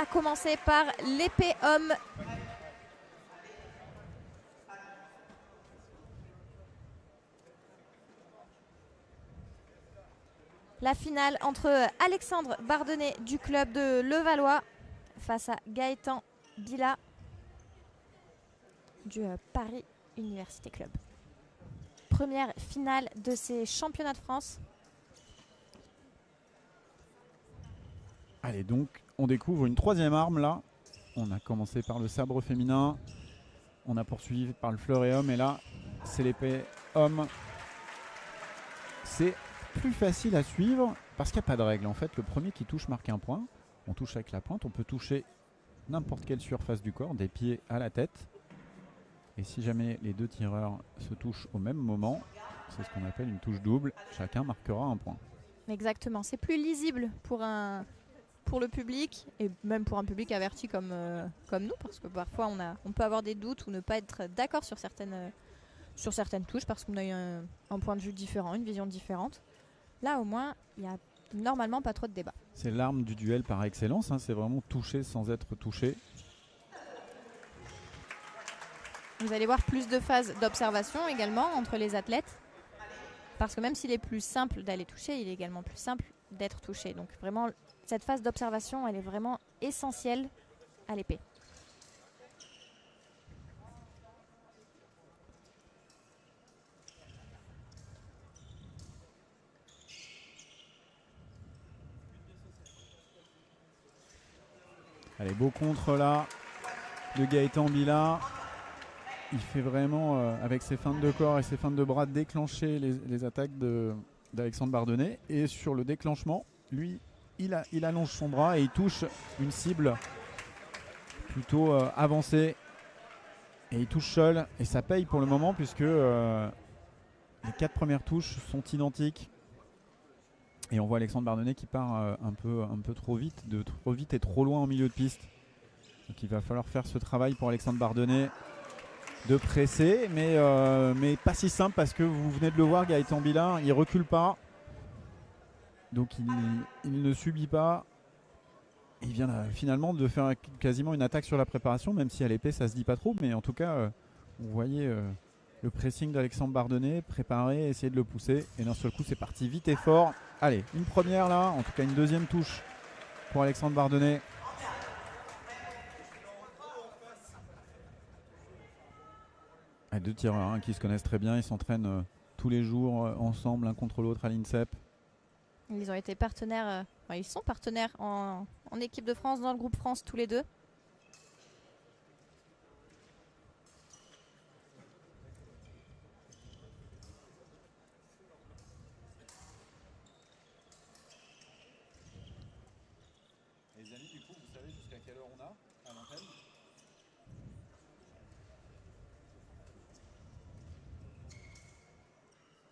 à commencer par l'épée homme. La finale entre Alexandre Bardonnet du club de Levallois face à Gaëtan Bila du Paris Université Club. Première finale de ces championnats de France. Allez, donc on découvre une troisième arme là. On a commencé par le sabre féminin, on a poursuivi par le fleuret homme et là c'est l'épée homme. C'est plus facile à suivre parce qu'il n'y a pas de règle. En fait, le premier qui touche marque un point. On touche avec la pointe, on peut toucher n'importe quelle surface du corps, des pieds à la tête. Et si jamais les deux tireurs se touchent au même moment, c'est ce qu'on appelle une touche double. Chacun marquera un point. Exactement, c'est plus lisible pour le public et même pour un public averti comme nous, parce que parfois on peut avoir des doutes ou ne pas être d'accord sur certaines touches parce qu'on a eu un point de vue différent, une vision différente. Là au moins, il n'y a normalement pas trop de débat. C'est l'arme du duel par excellence, hein, c'est vraiment toucher sans être touché. Vous allez voir plus de phases d'observation également entre les athlètes, parce que même s'il est plus simple d'aller toucher, il est également plus simple d'être touché. Donc vraiment, cette phase d'observation, elle est vraiment essentielle à l'épée. Allez, beau contre là de Gaëtan Bila. Il fait vraiment, avec ses feintes de corps et ses feintes de bras, déclencher les attaques d'Alexandre Bardonnet. Et sur le déclenchement, lui, il allonge son bras et il touche une cible plutôt avancée. Et il touche seul. Et ça paye pour le moment puisque les 4 premières touches sont identiques. Et on voit Alexandre Bardonnet qui part un peu trop vite et trop loin en milieu de piste. Donc il va falloir faire ce travail pour Alexandre Bardonnet de presser, mais pas si simple parce que vous venez de le voir, Gaëtan Bila, il recule pas. Donc il ne subit pas. Il vient finalement de faire quasiment une attaque sur la préparation, même si à l'épée ça se dit pas trop. Mais en tout cas, vous voyez le pressing d'Alexandre Bardonnet, préparer, essayer de le pousser. Et d'un seul coup, c'est parti vite et fort. Allez, une première là, en tout cas une deuxième touche pour Alexandre Bardonnet. Deux tireurs qui se connaissent très bien, ils s'entraînent tous les jours ensemble, l'un contre l'autre à l'INSEP. Ils ont été partenaires, ils sont partenaires en équipe de France, dans le groupe France tous les deux. Les amis, du coup, vous savez jusqu'à quelle heure on a à l'antenne ?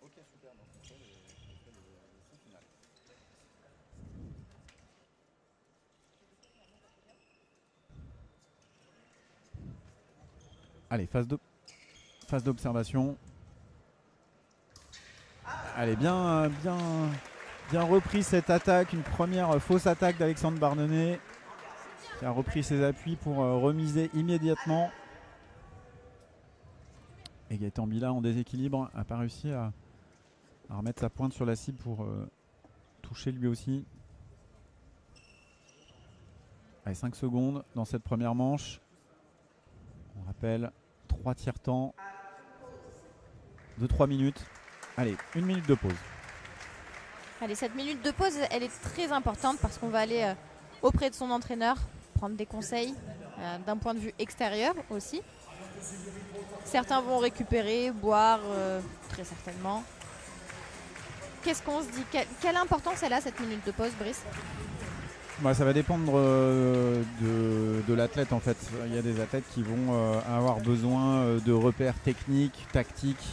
Ok, super, donc on fait le final. Allez, phase d'observation. Allez, bien repris cette attaque, une première fausse attaque d'Alexandre Bardonnet qui a repris ses appuis pour remiser immédiatement. Et Gaëtan Bila en déséquilibre n'a pas réussi à remettre sa pointe sur la cible pour toucher lui aussi. Allez, 5 secondes dans cette première manche. On rappelle 3 tiers-temps de 3 minutes. Allez, 1 minute de pause. Allez, cette minute de pause, elle est très importante parce qu'on va aller auprès de son entraîneur, prendre des conseils d'un point de vue extérieur aussi. Certains vont récupérer, boire, très certainement. Qu'est-ce qu'on se dit ? Quelle importance elle a cette minute de pause, Brice ? Ça va dépendre de l'athlète en fait. Il y a des athlètes qui vont avoir besoin de repères techniques, tactiques.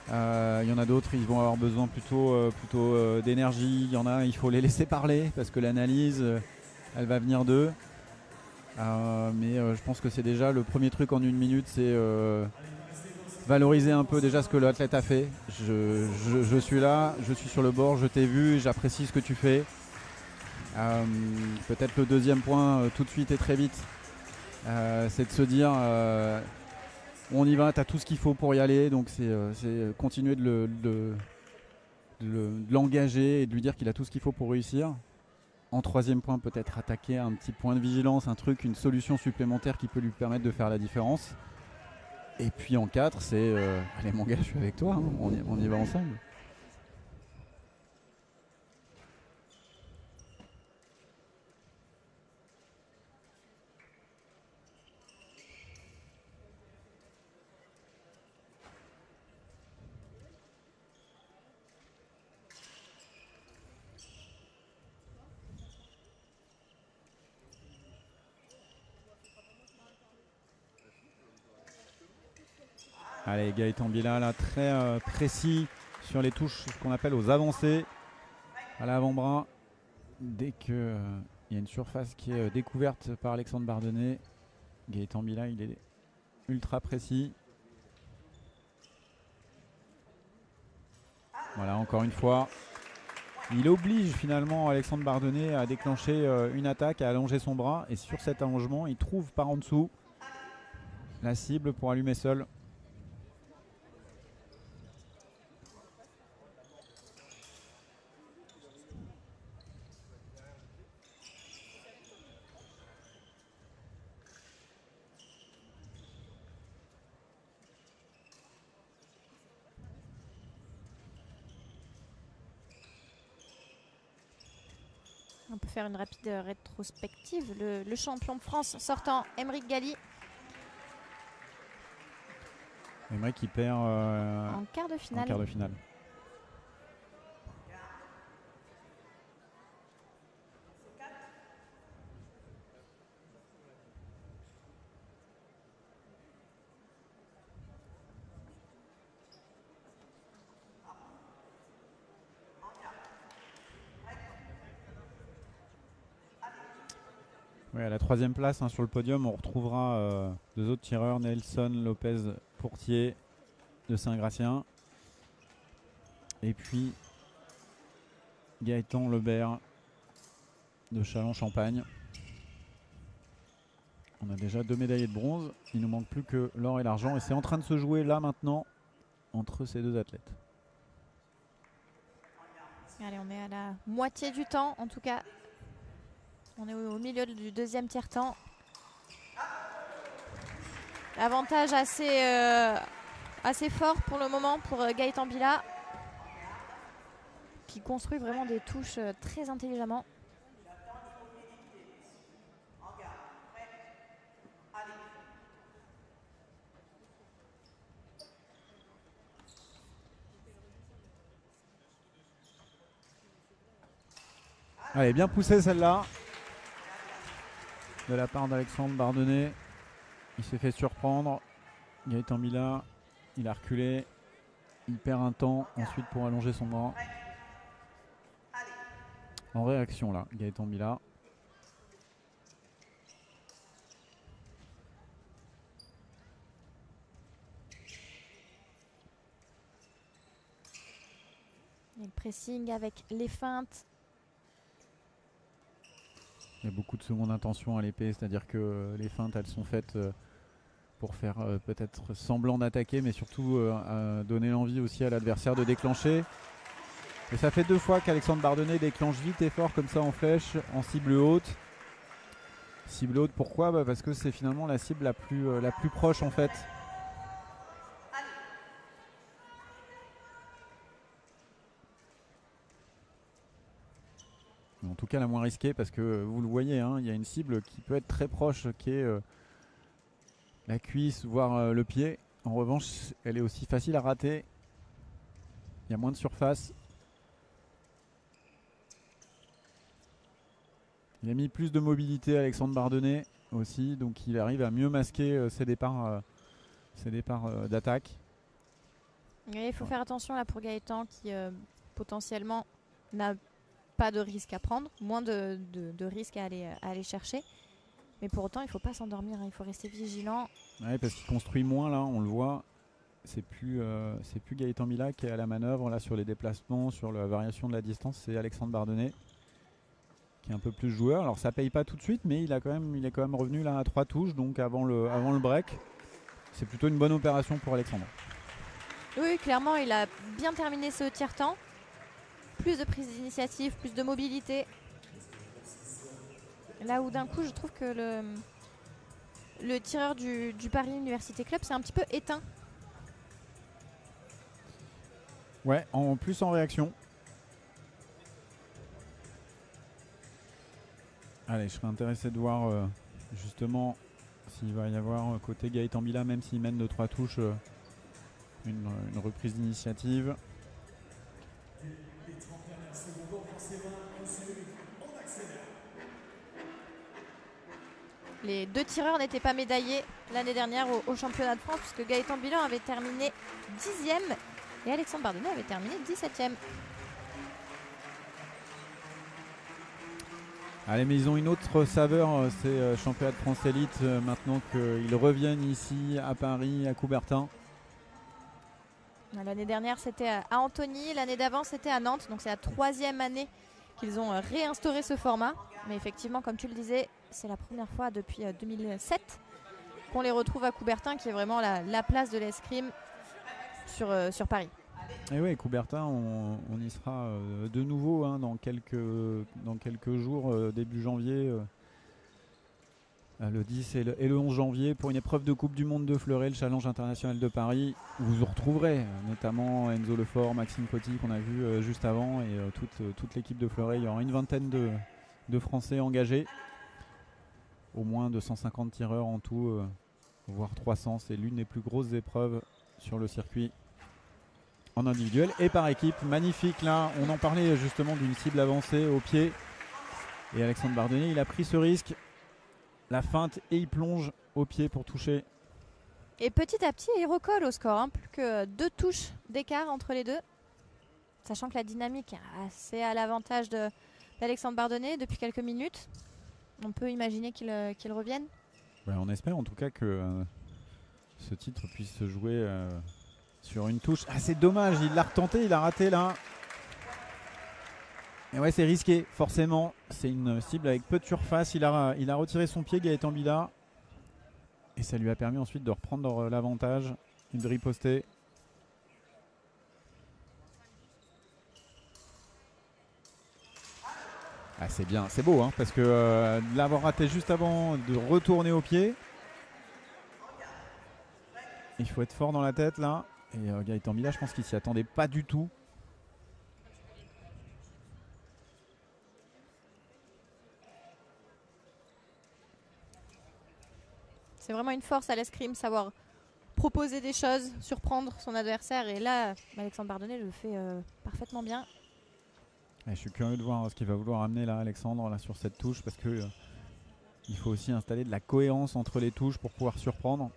Il y en a d'autres, ils vont avoir besoin plutôt d'énergie. Il y en a, il faut les laisser parler parce que l'analyse, elle va venir d'eux. Mais je pense que c'est déjà le premier truc en 1 minute, c'est valoriser un peu déjà ce que l'athlète a fait. Je suis là, je suis sur le bord, je t'ai vu, j'apprécie ce que tu fais. Peut-être le deuxième point tout de suite et très vite, c'est de se dire on y va, tu as tout ce qu'il faut pour y aller, donc c'est continuer de l'engager et de lui dire qu'il a tout ce qu'il faut pour réussir. En troisième point, peut-être attaquer un petit point de vigilance, un truc, une solution supplémentaire qui peut lui permettre de faire la différence. Et puis en 4, c'est allez mon gars, je suis avec toi, hein, on y va ensemble. Allez, Gaëtan Bila là, très précis sur les touches, ce qu'on appelle aux avancées à l'avant-bras. Dès qu'il y a une surface qui est découverte par Alexandre Bardonnay, Gaëtan Bila, il est ultra précis. Voilà, encore une fois, il oblige finalement Alexandre Bardonnay à déclencher une attaque, à allonger son bras. Et sur cet allongement, il trouve par en dessous la cible pour allumer seul. On peut faire une rapide rétrospective. Le champion de France sortant, Aymeric Gali. Aymeric qui perd en quart de finale. Oui, à la troisième place sur le podium, on retrouvera deux autres tireurs, Nelson Lopez Pourtier de Saint-Gratien et puis Gaëtan Lebert de Châlons-Champagne. On a déjà 2 médaillés de bronze, il nous manque plus que l'or et l'argent et c'est en train de se jouer là maintenant entre ces deux athlètes. Allez, on est à la moitié du temps en tout cas. On est au milieu du deuxième tiers-temps. Avantage assez fort pour le moment pour Gaëtan Bila, qui construit vraiment des touches très intelligemment. Allez, bien poussé celle-là de la part d'Alexandre Bardonnay. Il s'est fait surprendre. Gaëtan Bila, il a reculé. Il perd un temps ensuite pour allonger son bras. En réaction là, Gaëtan Bila. Et le pressing avec les feintes. Il y a beaucoup de seconde intention à l'épée, c'est-à-dire que les feintes elles sont faites pour faire peut-être semblant d'attaquer, mais surtout donner l'envie aussi à l'adversaire de déclencher. Et ça fait 2 fois qu'Alexandre Bardonnay déclenche vite et fort comme ça en flèche, en cible haute. Cible haute, pourquoi ? Parce que c'est finalement la cible la plus proche en fait. En tout cas la moins risquée parce que vous le voyez, il y a une cible qui peut être très proche, qui est la cuisse, voire le pied. En revanche, elle est aussi facile à rater. Il y a moins de surface. Il a mis plus de mobilité Alexandre Bardonnay aussi, donc il arrive à mieux masquer ses départs d'attaque. Il faut faire attention là pour Gaëtan qui potentiellement n'a pas de risque à prendre, moins de risque à aller chercher. Mais pour autant, il ne faut pas s'endormir, il faut rester vigilant. Oui, parce qu'il construit moins là, on le voit. C'est plus Gaëtan Bila qui est à la manœuvre là sur les déplacements, sur la variation de la distance. C'est Alexandre Bardonnay qui est un peu plus joueur. Alors ça paye pas tout de suite, mais il est quand même revenu là à 3 touches, donc avant le break. C'est plutôt une bonne opération pour Alexandre. Oui, clairement, il a bien terminé ce tiers-temps. Plus de prise d'initiative, plus de mobilité. Là où d'un coup, je trouve que le tireur du Paris Université Club, c'est un petit peu éteint. Ouais, en plus en réaction. Allez, je serais intéressé de voir justement s'il va y avoir côté Gaëtan Bila, même s'il mène de 3 touches, une reprise d'initiative. Les 2 tireurs n'étaient pas médaillés l'année dernière au championnat de France, puisque Gaëtan Bilan avait terminé 10e et Alexandre Bardonnay avait terminé 17e. Allez, mais ils ont une autre saveur, ces championnats de France élite, maintenant qu'ils reviennent ici à Paris, à Coubertin. L'année dernière, c'était à Antony. L'année d'avant, c'était à Nantes. Donc, c'est la 3e année qu'ils ont réinstauré ce format. Mais effectivement, comme tu le disais, c'est la première fois depuis 2007 qu'on les retrouve à Coubertin, qui est vraiment la place de l'escrime sur Paris. Et oui, Coubertin, on y sera de nouveau dans quelques jours, début janvier. Le 10 et le 11 janvier pour une épreuve de Coupe du Monde de fleuret, le Challenge international de Paris, où vous retrouverez notamment Enzo Lefort, Maxime Coty qu'on a vu juste avant, et toute l'équipe de fleuret. Il y aura une vingtaine de Français engagés, au moins 250 tireurs en tout, voire 300. C'est l'une des plus grosses épreuves sur le circuit en individuel et par équipe. Magnifique là, on en parlait justement d'une cible avancée au pied, et Alexandre Bardonnay, il a pris ce risque. La feinte et il plonge au pied pour toucher. Et petit à petit, il recolle au score. Plus que 2 touches d'écart entre les deux. Sachant que la dynamique est assez à l'avantage d'Alexandre Bardonnay depuis quelques minutes. On peut imaginer qu'il revienne. Ouais, on espère en tout cas que ce titre puisse se jouer sur une touche. Ah, c'est dommage, il l'a retenté, il a raté là. Et ouais, c'est risqué, forcément. C'est une cible avec peu de surface. Il a retiré son pied, Gaëtan Bila. Et ça lui a permis ensuite de reprendre l'avantage. Une ripostée. Ah, c'est bien, c'est beau, parce que de l'avoir raté juste avant, de retourner au pied. Il faut être fort dans la tête là. Et Gaëtan Bila, je pense qu'il s'y attendait pas du tout. C'est vraiment une force à l'escrime, savoir proposer des choses, surprendre son adversaire. Et là, Alexandre Bardonnay le fait parfaitement bien. Et je suis curieux de voir ce qu'il va vouloir amener là, Alexandre, là, sur cette touche, parce que il faut aussi installer de la cohérence entre les touches pour pouvoir surprendre.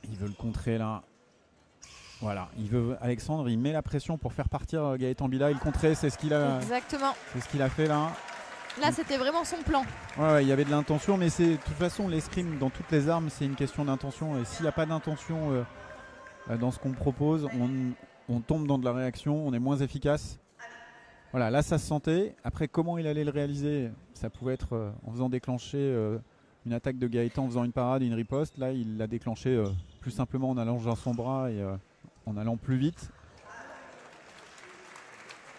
Il veut le contrer là. Voilà, Alexandre, il met la pression pour faire partir Gaëtan Bila. Il contrait, c'est ce qu'il a. Exactement. C'est ce qu'il a fait là. Là, c'était vraiment son plan. Ouais, il y avait de l'intention, mais de toute façon, l'escrime dans toutes les armes, c'est une question d'intention. Et s'il n'y a pas d'intention dans ce qu'on propose, on tombe dans de la réaction, on est moins efficace. Voilà, là, ça se sentait. Après, comment il allait le réaliser, ça pouvait être en faisant déclencher une attaque de Gaëtan, en faisant une parade, une riposte. Là, il l'a déclenché plus simplement en allongeant son bras et en allant plus vite.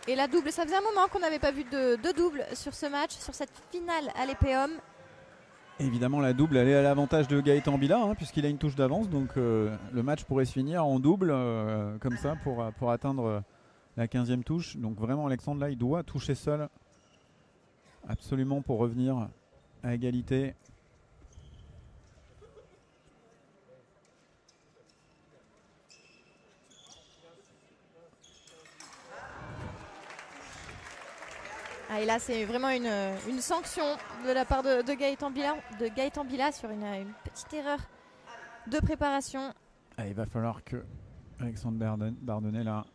Et la double, ça faisait un moment qu'on n'avait pas vu de double sur ce match, sur cette finale à l'épée homme. Évidemment, la double, elle est à l'avantage de Gaëtan Bila, puisqu'il a une touche d'avance. Donc le match pourrait se finir en double, comme ça, pour atteindre la 15e touche. Donc vraiment, Alexandre, là, il doit toucher seul, absolument, pour revenir à égalité. Ah, et là, c'est vraiment une sanction de la part de Gaëtan Bila sur une petite erreur de préparation. Ah, il va falloir que Alexandre Bardonnay là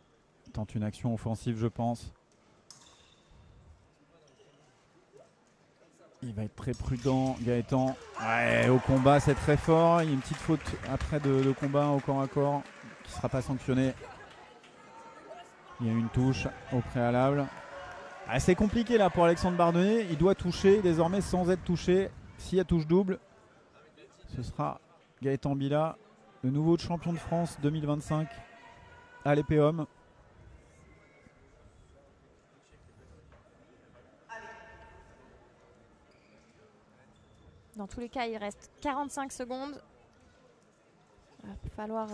tente une action offensive, je pense. Il va être très prudent, Gaëtan. Ouais, au combat, c'est très fort. Il y a une petite faute après de combat au corps à corps qui ne sera pas sanctionnée. Il y a une touche au préalable. Ah, c'est compliqué là pour Alexandre Bardonnay. Il doit toucher désormais sans être touché. S'il y a touche double, ce sera Gaëtan Bila, le nouveau champion de France 2025 à l'épée homme. Dans tous les cas, il reste 45 secondes. Il va falloir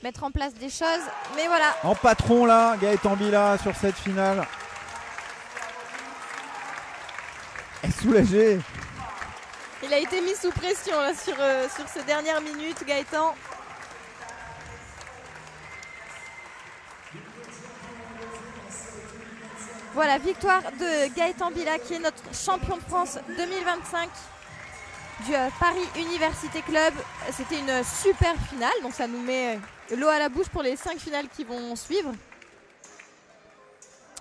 mettre en place des choses. Mais voilà. En patron là, Gaëtan Bila sur cette finale. Est soulagé. Il a été mis sous pression là, sur ces dernières minutes, Gaëtan. Voilà, victoire de Gaëtan Bila qui est notre champion de France 2025 du Paris Université Club. C'était une super finale, donc ça nous met l'eau à la bouche pour les 5 finales qui vont suivre.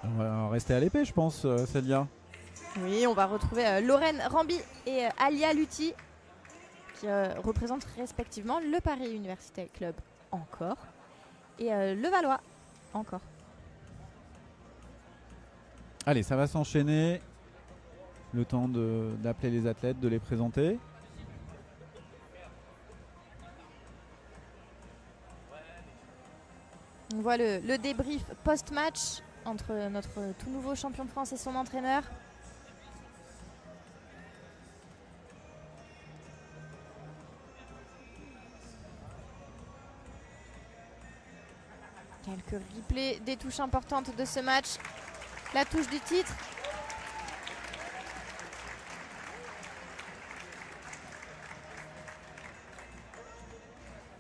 On va rester à l'épée, je pense, Célia. Oui, on va retrouver Lorraine Ramby et Alia Luthi qui représentent respectivement le Paris Université Club encore et le Valois encore. Allez, ça va s'enchaîner. Le temps d'appeler les athlètes, de les présenter. On voit le débrief post-match entre notre tout nouveau champion de France et son entraîneur. Quelques replays des touches importantes de ce match. La touche du titre,